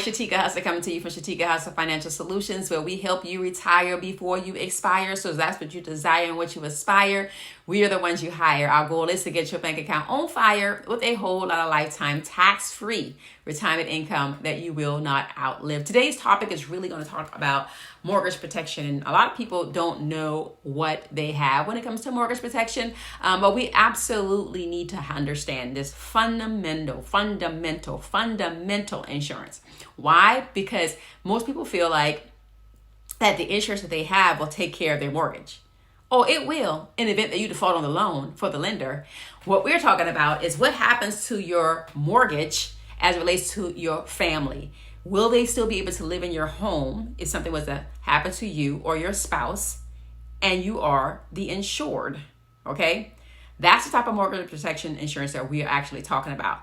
Shateka Husser coming to you from Shateka Husser Financial Solutions, where we help you retire before you expire. So if that's what you desire and what you aspire, we are the ones you hire. Our goal is to get your bank account on fire with a whole lot of lifetime tax-free retirement income that you will not outlive. Today's topic is really going to talk about mortgage protection. And a lot of people don't know what they have when it comes to mortgage protection, but we absolutely need to understand this fundamental insurance. Why? Because most people feel like that the insurance that they have will take care of their mortgage. Oh, it will in the event that you default on the loan for the lender. What we're talking about is what happens to your mortgage as it relates to your family. Will they still be able to live in your home if something was to happen to you or your spouse and you are the insured? Okay? That's the type of mortgage protection insurance that we are actually talking about.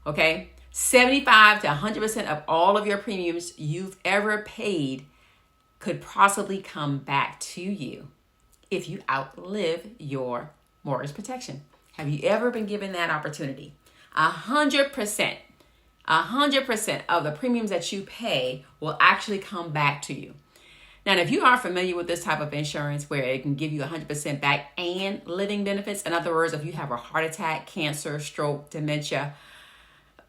Okay? 75 to 100% of all of your premiums you've ever paid could possibly come back to you if you outlive your mortgage protection. Have you ever been given that opportunity? 100% of the premiums that you pay will actually come back to you. Now, if you aren't familiar with this type of insurance where it can give you 100% back and living benefits, in other words, if you have a heart attack, cancer, stroke, dementia,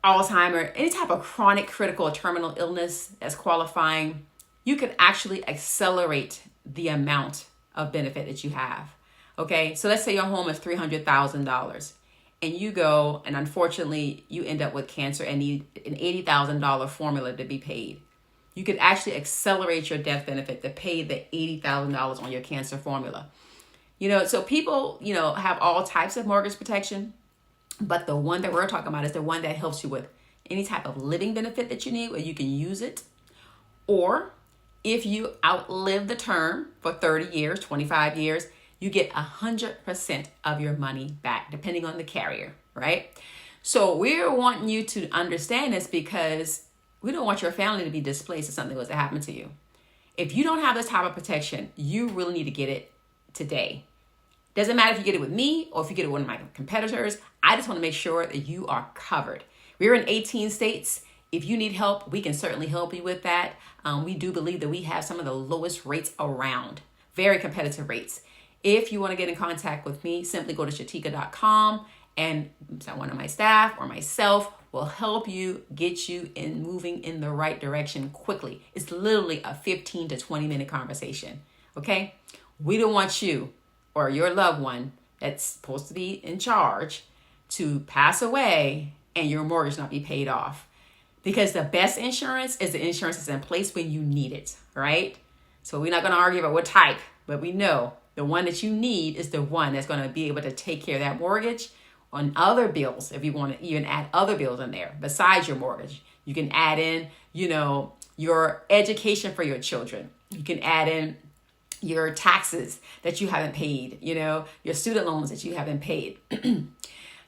Alzheimer, any type of chronic, critical, or terminal illness that's qualifying, you can actually accelerate the amount of benefit that you have. Okay, so let's say your home is $300,000 and you go and unfortunately you end up with cancer and need an $80,000 formula to be paid. You could actually accelerate your death benefit to pay the $80,000 on your cancer formula. So people, have all types of mortgage protection, but the one that we're talking about is the one that helps you with any type of living benefit that you need where you can use it. Or if you outlive the term for 30 years, 25 years, you get 100% of your money back, depending on the carrier, right? So we're wanting you to understand this because we don't want your family to be displaced if something was to happen to you. If you don't have this type of protection, you really need to get it today. Doesn't matter if you get it with me or if you get it with one of my competitors. I just want to make sure that you are covered. We're in 18 states. If you need help, we can certainly help you with that. We do believe that we have some of the lowest rates around, very competitive rates. If you want to get in contact with me, simply go to Shateka.com and one of my staff or myself will help you get you in moving in the right direction quickly. It's literally a 15 to 20 minute conversation. Okay? We don't want you or your loved one that's supposed to be in charge to pass away and your mortgage not be paid off. Because the best insurance is the insurance that's in place when you need it, right? So we're not going to argue about what type, but we know the one that you need is the one that's going to be able to take care of that mortgage on other bills. If you want to even add other bills in there besides your mortgage, you can add in, your education for your children. You can add in your taxes that you haven't paid, your student loans that you haven't paid.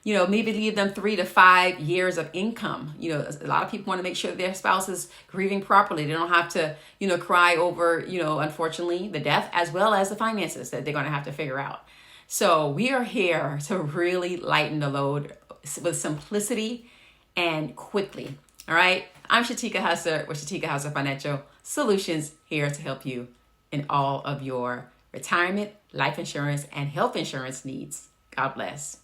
Maybe leave them 3 to 5 years of income. A lot of people want to make sure that their spouse is grieving properly. They don't have to, cry over, unfortunately, the death as well as the finances that they're going to have to figure out. So we are here to really lighten the load with simplicity and quickly. All right. I'm Shateka Husser with Shateka Husser Financial Solutions, here to help you in all of your retirement, life insurance, and health insurance needs. God bless.